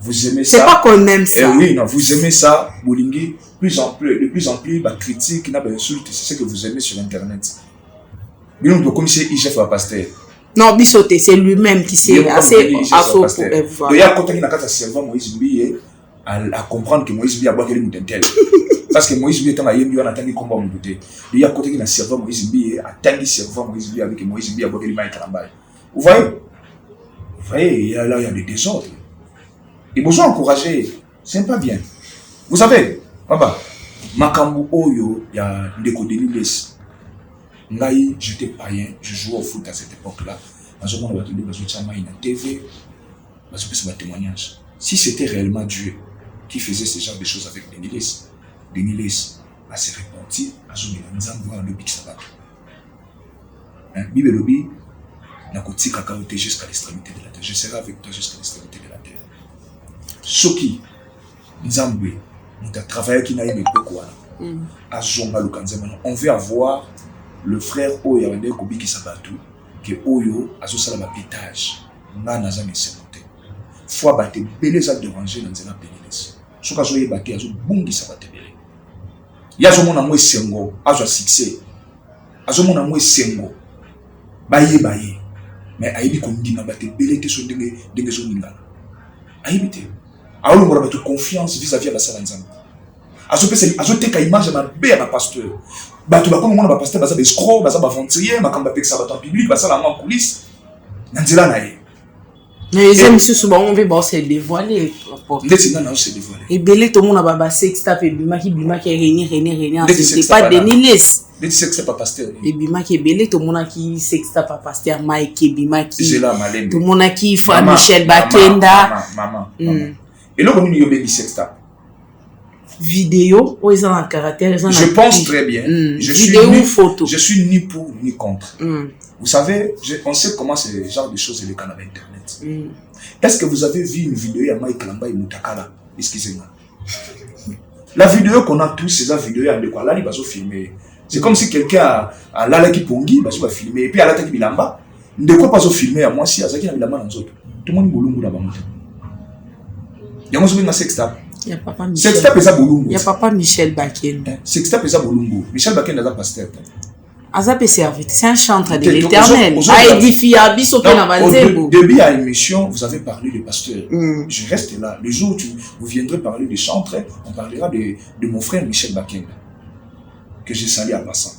vous aimez ça c'est pas qu'on aime ça oui non vous aimez ça bolingi de plus en plus ba critique na ba insulte c'est ce que vous aimez sur internet bino to comme c'est IGF va pasteur. Non, Bissoté, c'est lui-même qui s'est assez afro pour voir. Il y a un contact qui n'a qu'à servir Moïse Mbiye à comprendre que Moïse Mbiye a boire une tel. Parce que Moïse Mbiye est en train de combat au côté. Il y a un contact qui n'a servi Moïse Mbiye à tanguer servant Moïse Mbiye avec Moïse Mbiye à boire une main calambaye. Vous voyez, il y a des désordres. Il faut encourager. C'est pas bien. Vous savez, papa, Makambu Oyo, il y a des côtés Denilis. Ngai, j'étais païen, je jouais au foot à cette époque-là. Si c'était réellement Dieu qui faisait ce genre de choses avec Denilis a se répandu à son Nzambo le Big Sabbat. Bible Lobi n'a côté kakaoté jusqu'à l'extrémité de la terre. Je serai avec toi jusqu'à l'extrémité de la terre. Soki Nzambo, nous avons travaillé qui n'a eu beaucoup à Zonga Lukanzemano. On veut avoir le frère Oyawende Kobi qui s'abattu, que oyo azosala ba pétage nga naza mesengo te fois bate belé za déranger na nzela pénilese soka zoyeba te azobungisa bate belé ya azomona mwa esengo azwa succès azomona mwa esengo bayeba ye mais ayebi kondima bate belé te so ndenge zoningana ayebi te aolongola bato confiance vis-à-vis ya basala nzambe azoteka image mabe ya bapasteur bato bakomona bapasteur baza baescroc baza baventurier makambo bapekisa bato en public basala yango en coulisse na nzela na ye mais eza misusu bango mpe baose dévoile ndeti nga naose dévoile ebele tomona basextap ebimaki réunir c'était pas Denis ndeti sextap pa pasteur ebimaki ebele tomonaki sextap pa pasteur Mike ebimaki zela malembe tomonaki Frère Michel Bakenda mama eloko nini yobengi sextap vidéo ou ils ont un caractère je pense très bien je suis ni pour ni contre vous savez on sait comment ce genre de choses les canaux internet est-ce que vous avez vu une vidéo à Mike Lamba et Mutakala excusez-moi la vidéo qu'on a tous ces vidéos à de quoi là il va se filmer c'est comme si quelqu'un a là qui pongi va filmer et puis à la tête bilamba de quoi pas se filmer à moi si à ça qui a bilamba dans autres tout le monde bolungu là bas il y a moi sur une sextape. Il y a papa Michel. Il y a papa Michel Bakenda. Sextape eza bolungu. Michel Bakenda eza pasteur. Azapé servite, c'est un chantre de l'Éternel. A édifié Abisso pe na banzembo. Depuis à l'émission, vous avez parlé de pasteur. Je reste là. Le jour où vous viendrez parler de chantre, on parlera de mon frère Michel Bakenda que j'ai salé à passant.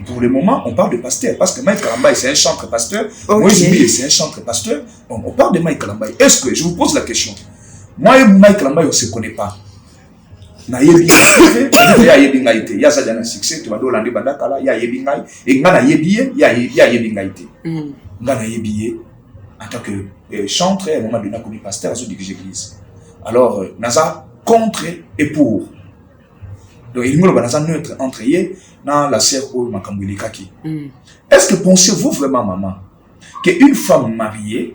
Pour le moment, on parle de pasteur parce que Mike Kalambaye c'est un chantre pasteur. Moïse Mille c'est un chantre pasteur. On parle de Mike Kalambaye. Est-ce que je vous pose la question? Moi et Mike Kalambaye on se connaît pas. Na yebi ya yebi ngaite ya za jana succès to bado lande bandakala ya yebi ngai et ngana yebi ya yebi ngaite ngana yebi en tant que chantre à un moment donné comme pasteur à diriger l'église alors naza contre et pour donc il ngolo naza neutre entre yé dans la sœur ou makambuli kaki est-ce que pensez-vous vraiment maman que une femme mariée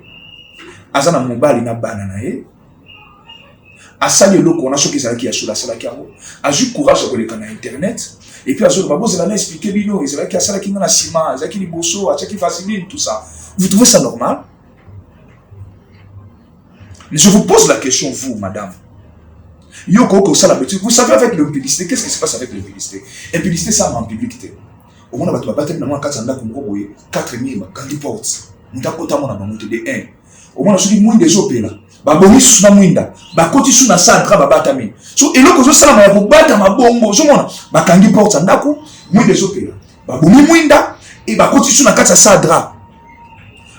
azana mobali na banana ye asali eloko on a choqué ça qui a sur la salle qui a eu courage de aller sur internet et puis azolo babo zela expliquer bino ezala qui a sala qui na ciment ezala qui liboso acha qui vaseline tout ça vous trouvez ça normal? Je vous pose la question vous madame yoko ko sala petit vous savez avec le publicité qu'est-ce qui se passe avec le publicité et publicité ça en publicité au moins ba to ba na moi 400 ndako ngoko boye 4000 kandi ports ndako ta mona ba monte de 1 au moins je dis moins des opéra babongi sous na mwinda bakoti sous na sadra babatami so eloko zo sala ma bobata mabongo zo mona bakangi porte ndako mwinda ezopela babongi mwinda et bakoti sous na kati sadra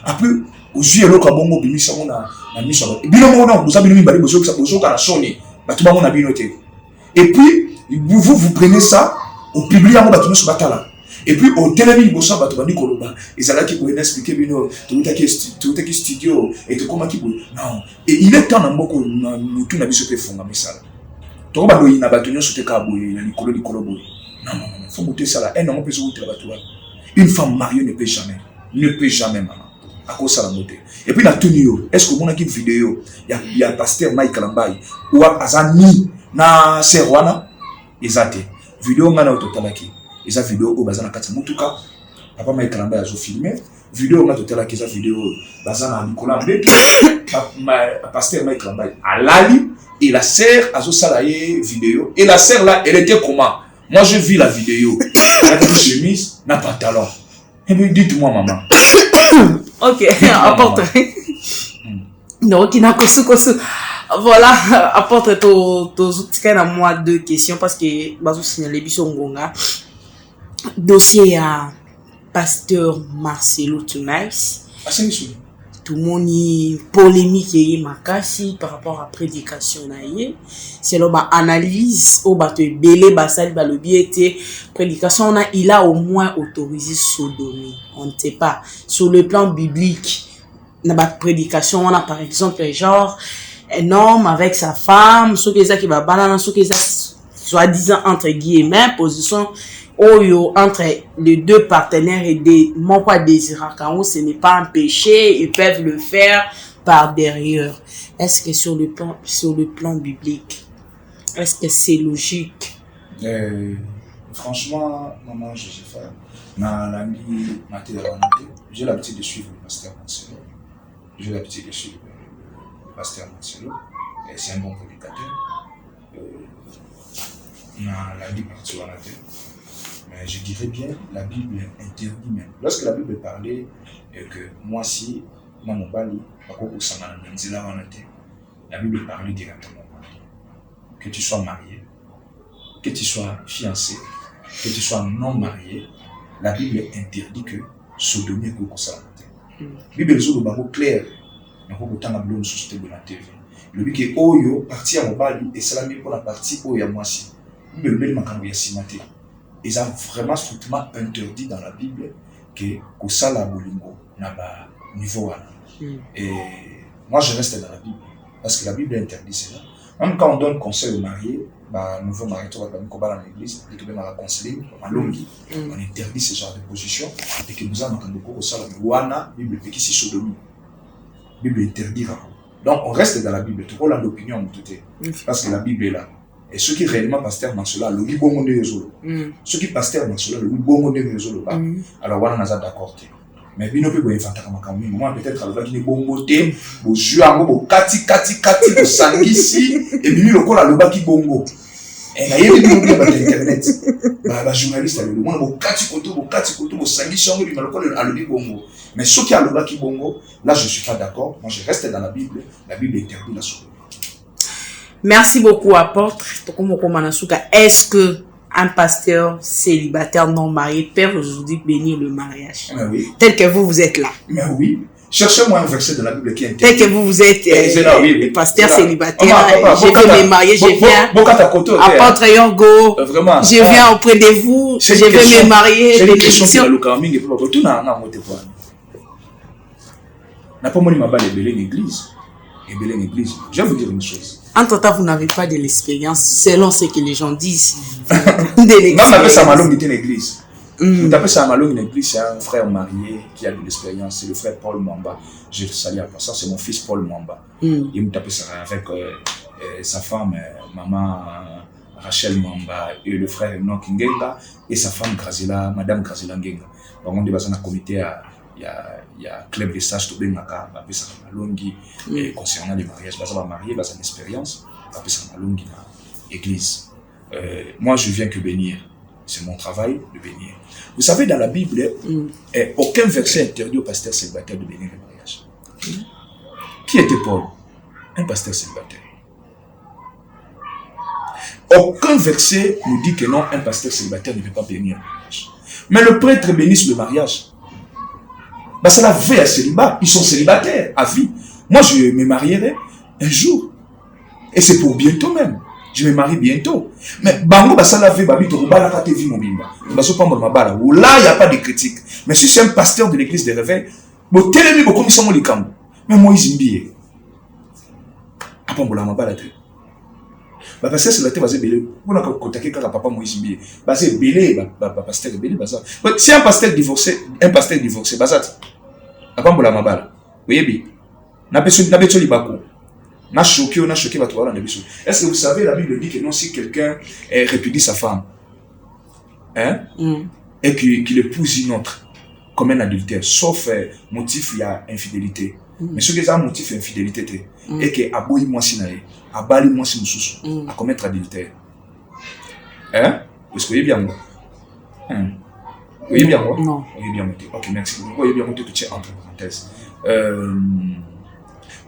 après ozui eloko abongo bimisa mona na miso bino mona boza bino mimbali bozo ka na soni batu ba mona bino te et puis vous prenez ça au public en batu so batala et puis au télévision bossa batu bandi koloba ezala ki pour expliquer bino tout qui studio et tout comment qui non et il est temps na mboko na mutu na biso pe fonga misala to ba loyi na batu nyoso te ka boye na likolo boye non faut goûter ça là un homme peut se goûter batu une femme mariée ne peut jamais maman à cause ça la beauté et puis na tunio est-ce que mona ki vidéo ya pasteur Mike Kalambaye ou azani na serwana ezate vidéo ngana ototalaki eza vidéo o bazana kati mutuka papa Mike Kalambaye azo filmer vidéo nga totala ki eza vidéo bazana Nicolas Mbeki pasteur Mike Kalambaye alali et la sœur azo salaye vidéo et la sœur là elle était comment moi je vis la vidéo elle avait une chemise na pantalon et puis dites-moi maman ok apporte non qui n'a kosu voilà apporte to zutika na moi deux questions parce que bazo signaler biso ngonga dossier à pasteur Marcelo Tunais. Tout le monde est polémique et makasi par rapport à la prédication. C'est l'analyse au bateau belé basal le biais prédication il a au moins autorisé sodomie. On ne sait pas sur le plan biblique. Dans la prédication on a par exemple genre un homme avec sa femme, ce qui est qui va banana, ce qui est soi-disant entre guillemets position entre les deux partenaires et des mon pas désirant quand ce n'est pas un péché, ils peuvent le faire par derrière. Est-ce que sur le plan biblique, est-ce que c'est logique? Franchement, maman, J'ai l'habitude de suivre le pasteur Marcelo. C'est un bon prédicateur. Mais je dirais bien, la Bible interdit même. Lorsque la Bible parlait que moi si, la Bible parlait directement. Que tu sois marié, que tu sois fiancé, que tu sois non marié, la Bible interdit que sodomie est comme ça. La Bible est claire. Le but est oyo partie à mobali et c'est la même pour la partie oyo à moi si. Le bel makano ya simate. Ils ont vraiment strictement interdit dans la Bible que kosala bolingo na ba niveau et moi je reste dans la Bible parce que la Bible interdit cela. Même quand on donne conseil aux mariés, bah nouveau marié tu vas pas dans l'église, et que même à la conseiller, on interdit ce genre de position et que nous avons quand beaucoup kosala wana Bible qui si sodomie. Bible interdira. Donc on reste dans la Bible, tout le monde a l'opinion parce que la Bible est là. Et ceux qui réellement pasteur Marcela, le bon de réseau. Ceux qui pasteur Marcela, le bon de réseau. Alors on a d'accord. Mais bien on peut voir moi peut-être avec une bonne beauté, au jeu en gros, kati, au sangisi et bien le col à le baki bongo. Et là il y a des vidéos sur internet. Bah journaliste le monde au kati koto, au sangisi en gros, le col à le bongo. Mais ceux qui a le baki bongo, là je suis pas d'accord. Moi je reste dans la Bible. La Bible interdit la sodomie. Merci beaucoup, apôtre. Est-ce que un pasteur célibataire non marié peut aujourd'hui bénir le mariage? Oui. Tel que vous êtes là. Mais oui. Cherchez-moi un verset de la Bible qui est tel que vous êtes pasteur célibataire. Je vais me marier, je viens. Apôtre Yorgo, je viens auprès de vous. Je vais me marier. J'ai une question qui est n'a pas ma balle et l'église. Je vais vous dire une chose. Entre-temps, vous n'avez pas de l'expérience, selon ce que les gens disent. Même avec sa malongue était l'église. Vous tapez sa malongue l'église, c'est un frère marié qui a de l'expérience. C'est le frère Paul Mwamba. Je le salue à ça, c'est mon fils Paul Mwamba. Il me tapait ça avec sa femme, maman Rachel Mwamba, et le frère Enoch Ngenga, et sa femme Grazila, madame Grazila Ngenga. Donc on est dans un comité il y a club de sages tout bien à ça malongi concernant les mariages ça va marier ça une expérience à ça malongi dans l'église. Moi je viens que bénir, c'est mon travail de bénir. Vous savez dans la Bible aucun verset interdit au pasteur célibataire de bénir le mariage. Qui était Paul? Un pasteur célibataire. Aucun verset nous dit que non, un pasteur célibataire ne peut pas bénir le mariage. Mais le prêtre bénit le mariage. Bah c'est la vie à célibat. Ils sont célibataires à vie. Moi, je me marierai un jour. Et c'est pour bientôt même. Je me marie bientôt. Mais bango bah ça la vie babi to bala ka te vie mobimba. Bah so pambo mabala. Ou là il y a pas de critique. Mais si c'est un pasteur de l'église de réveil, bo telemi bo comme ça mo likambo. Mais Moïse Mbiye. Apambo la mabala te. Bah parce que c'est la te basé belé. On a contacté quand papa Moïse Mbiye. Bah c'est belé bah pasteur belé bah ça. Si un pasteur divorcé bah ça. Apambola mabala. Oui bien. Na beso libako. Na choqué va trouver dans beso. Est-ce que vous savez la Bible dit que non si quelqu'un répudie sa femme et qu'il épouse une autre comme un adultère sauf motif il y a infidélité. Mais ce qui est un motif infidélité et que aboyi moi sinaé, abali moi sinususu à commettre adultère. Est-ce que vous bien moi? Oui, bien moi. Non. Oui, bien moi. OK, merci. Oui, bien moi tu es entre parenthèses.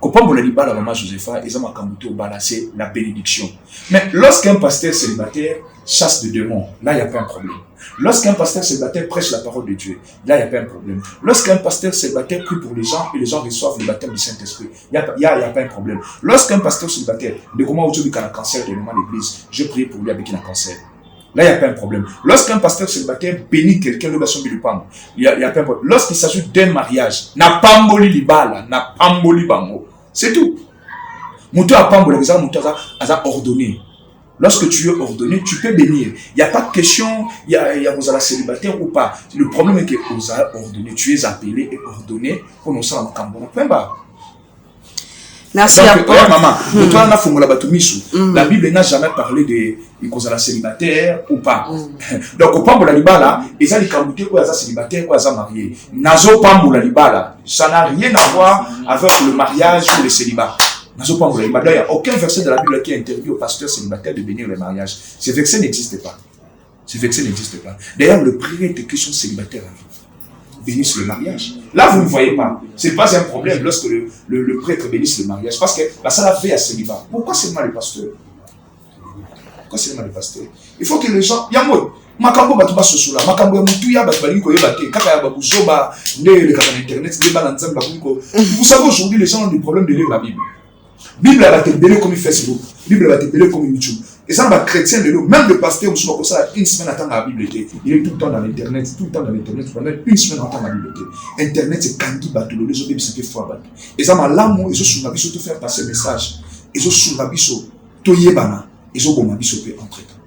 Kopambo la liba la maman Josepha, ils ont makambuté au balasser la bénédiction. Mais lorsqu'un pasteur célibataire chasse des démons, là il n'y a pas un problème. Lorsqu'un pasteur célibataire prêche la parole de Dieu, là il n'y a pas un problème. Lorsqu'un pasteur célibataire prie pour les gens et les gens reçoivent le baptême du Saint-Esprit, il n'y a pas un problème. Lorsqu'un pasteur célibataire, de comment vous avez un cancer de l'église, je prie pour lui avec un cancer. Là, il n'y a pas un problème. Lorsqu'un pasteur célibataire bénit quelqu'un, il n'y a pas un problème. Lorsqu'il s'agit d'un mariage, n'a pas mboli bango. C'est tout. Moutou a pamboli, a ordonné. Lorsque tu es ordonné, tu peux bénir. Il n'y a pas de question, il y a vous allez célibataire ou pas. Le problème est que vous allez ordonné, tu es appelé et ordonné pour nous faire un cambon. Merci donc, à toi. Maman, la Bible n'a jamais parlé de cause la célibataire ou pas. Donc, au Pambo la Libala, ils ont dit qu'il y a célibataire ou marié. Nazo Pambo la Libala, ça n'a rien à voir avec le mariage ou le célibat. Nazo Pambo la Libala, il n'y a aucun verset de la Bible qui interdit aux pasteurs célibataires de bénir le mariage. Ce verset n'existe pas. Ce verset n'existe pas. D'ailleurs, le prêtre qui sont célibataires bénissent le mariage. Là, vous ne voyez pas. Ce n'est pas un problème lorsque le prêtre bénisse le mariage. Parce que la salle fait à célibat. Pourquoi seulement les pasteurs? Pourquoi seulement les pasteurs? Il faut que les gens. Il y a un mot. Makambo batuba sosula. Makambo ya mutuya batubali ko yebate. Kaka ya babuzoba. Le kaka internet. Vous savez, aujourd'hui, les gens ont des problèmes de lire la Bible. Bible va te belé comme Facebook. Bible va te belé comme YouTube. Et ça, les chrétiens, même le pasteur, une semaine attend la Bible. Il est tout le temps dans l'Internet, pendant une semaine attend la Bible. Internet, c'est Kandi Batou, les autres, c'est fois Batou. Et ça, l'amour, ils ont sous la biso te faire passer message. Ils ont sous la biso, Toyebana, ils ont bon ma biso entre temps.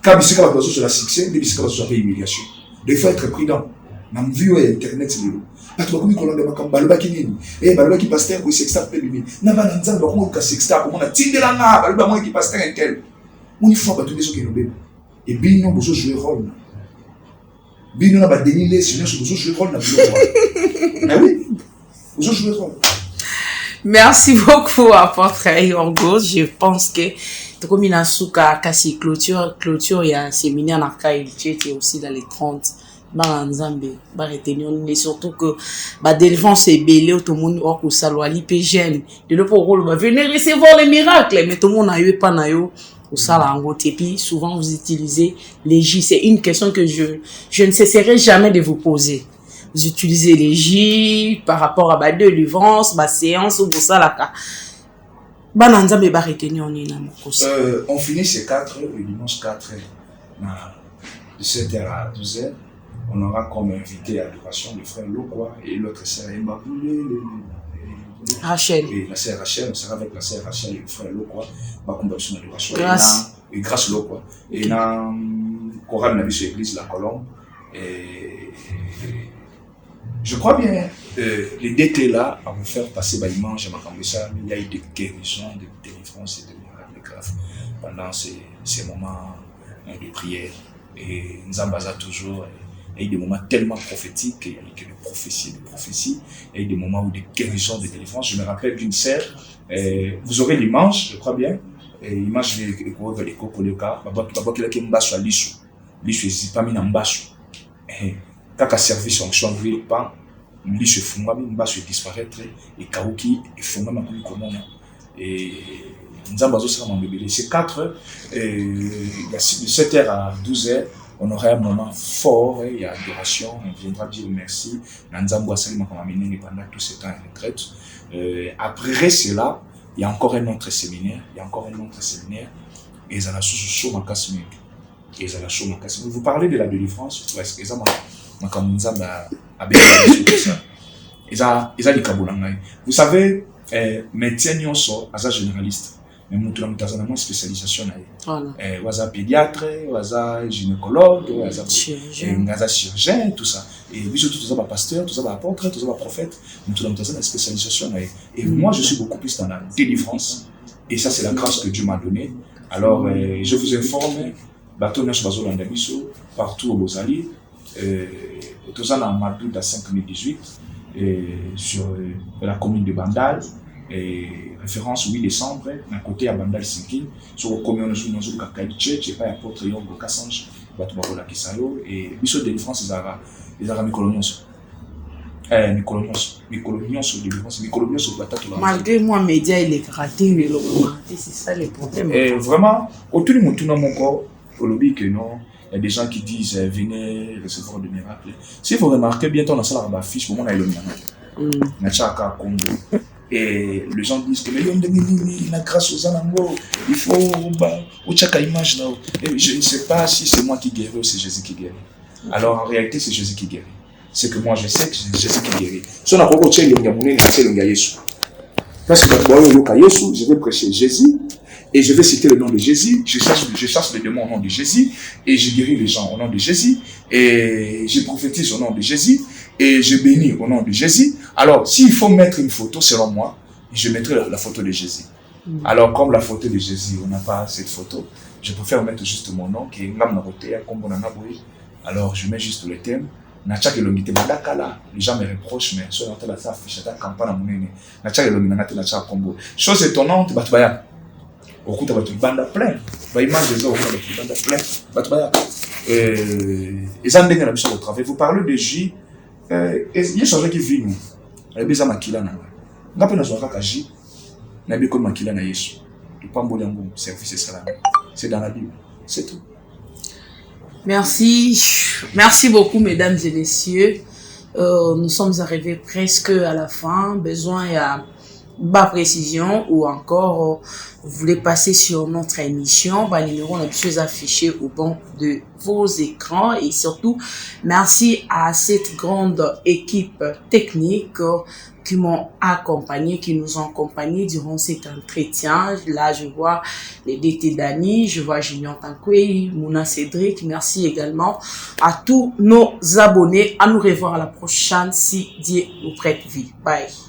Quand ils sont sur la succès, ils sont sur la humiliation. Il faut être prudent. Même vu Internet, c'est le parce que comme on a makamba baloba kinini baloba ki pasteur ko sexta pe bibi na bana nzamba ko ka sexta ko mona tindela nga baloba mo ki pasteur intel on faut ba tous qui nobe et bino bozo jouer rôle bino na ba denile sinon bozo jouer rôle na bilo ah oui bozo jouer rôle. Merci beaucoup apôtre Yorgos. Je pense que comme il a souka kasi clôture il y a un séminaire na Kailche qui est aussi dans les 30 et surtout que la délivrance est belle, tout le monde a pu saluer l'IPGN. De l'autre côté, venez recevoir les miracles, mais tout le monde n'a eu pas naïo au salon. Et puis souvent vous utilisez les J. C'est une question que je ne cesserai jamais de vous poser. Vous utilisez les J par rapport à la délivrance, la séance ou ça là. On finit ces 4 le dimanche 4 de 7h à 12h. On aura comme invité à l'adoration le frère Lokwa et l'autre sœur Rachel. Et la sœur Rachel, on sera avec la sœur Rachel et le frère Lokwa. Grâce. Et grâce Lokwa. Et dans le Coran de l'église La Colombe. Et je crois bien, les deux clés là, à vous faire passer par l'image, il y a eu des guérisons, des délivrances et des miracles graves pendant ces moments de prière. Et nous avons toujours. Il y a eu des moments tellement prophétiques, il y a eu des prophéties, il y a eu des moments où des guérisons, des délivrances. Je me rappelle d'une sœur, vous aurez l'image, je crois bien, l'image de l'écho pour le cas, il y a un basso à l'issue, l'issue pas mis en basso. Quand un service en chambre, pas, l'issue fumba, un basso disparaître, et Kaouki, et fumba, comment et nous avons besoin de bébé. C'est 4, de 7h à 12h. On aura un moment fort, il y a adoration, on viendra dire merci. Nanzambo Asalima qu'on a mené pendant tout ce temps en retraite. Après cela, il y a encore un autre séminaire, et ça la sous ma casse. Vous parlez de la délivrance, parce que ça m'a comme ça vous savez, médecin nyonso asa généraliste. Mais mutu na mutazana mo spécialisation na ye. Waza pédiatre, waza gynécologue, waza chirurgien, tout ça. Et puis surtout tout ça pasteur, tout ça apôtre, tout ça prophète, mutu na mutazana spécialisation na ye. Et moi je suis beaucoup plus dans la délivrance. Et ça c'est la grâce que Dieu m'a donnée. Alors je vous informe, bateau na bazo landa biso partout au Bozali, tout ça dans Madrid à 5018 sur la commune de Bandal. Et référence 8 décembre, à côté à Bandal Sinking, sur le commune de Kakaïche, je n'ai pas apôtre Yongo Kassange, Batubarola Kisalo, et Bissot de France, les Arabes coloniaux. Malgré moi, média, il est gratté, mais c'est ça le problème. Et vraiment, autour de mon tour, mon corps, au lobby que non. Il y a des gens qui disent venez recevoir des miracles. Si vous remarquez, bientôt on a ça la fiche, pour moi, on a le Congo. Et les gens disent que la grâce aux animaux, il faut chaque image là. Et je ne sais pas si c'est moi qui guéris ou c'est Jésus qui guérit. Alors en réalité, c'est Jésus qui guérit. C'est que moi je sais que c'est Jésus qui guérit. Si on a beaucoup de choses, parce que je vais prêcher Jésus et je vais citer le nom de Jésus. Je chasse les démons au nom de Jésus et je guéris les gens au nom de Jésus et je prophétise au nom de Jésus. Et je bénis au nom de Jésus. Alors, s'il faut mettre une photo, selon moi, je mettrai la photo de Jésus. Alors, comme la photo de Jésus, on n'a pas cette photo, je préfère mettre juste mon nom, qui est alors je mets juste le thème. Les gens me reprochent, mais sur la ça affiche ta campagne à mon chose étonnante, au coup de votre bande plein. Image des autres, votre bande plein. Et ça me au travail. Vous parlez de J. Il y a des choses qui vivent. Il y a des gens qui l'ont. On a pas besoin de J. On a besoin de Makila na Yesu. Le pambo d'ango service c'est dans la Bible. C'est tout. Merci. Merci beaucoup, mesdames et messieurs. Nous sommes arrivés presque à la fin. Besoin à bas précision ou encore vous voulez passer sur notre émission, les numéros on a pu afficher au banc de vos écrans et surtout merci à cette grande équipe technique qui m'ont accompagné, qui nous ont accompagnés durant cet entretien. Là, je vois les DT Dani, je vois Junior Tankwe, Mouna Cédric. Merci également à tous nos abonnés. À nous revoir à la prochaine si Dieu nous prête vie. Bye.